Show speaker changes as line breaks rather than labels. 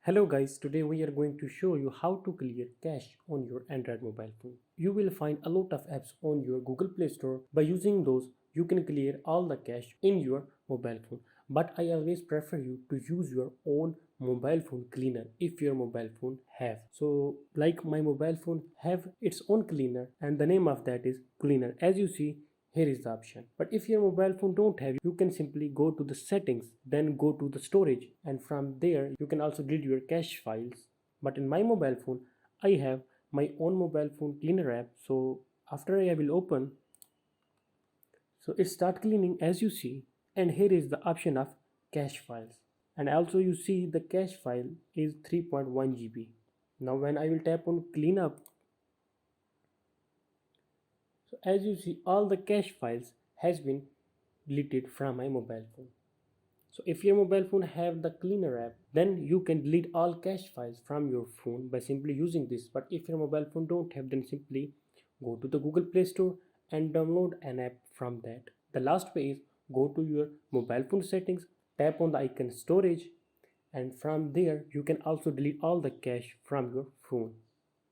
Hello guys, today we are going to show you how to clear cache on your Android mobile phone. You will find a lot of apps on your Google Play Store. By using those, you can clear all the cache in your mobile phone. But I always prefer you to use your own mobile phone cleaner if your mobile phone have. So like my mobile phone have its own cleaner and the name of that is cleaner. As you see, here is the option. But if your mobile phone don't have, you can simply go to the settings, then go to the storage, and from there you can also delete your cache files. But in my mobile phone, I have my own mobile phone cleaner app. So after I will open, so it start cleaning as you see, and here is the option of cache files. And also you see the cache file is 3.1 GB. Now when I will tap on cleanup, so as you see, all the cache files has been deleted from my mobile phone. So if your mobile phone have the cleaner app, then you can delete all cache files from your phone by simply using this. But if your mobile phone don't have, then simply go to the Google Play Store and download an app from that. The last way is go to your mobile phone settings, tap on the icon storage, and from there you can also delete all the cache from your phone.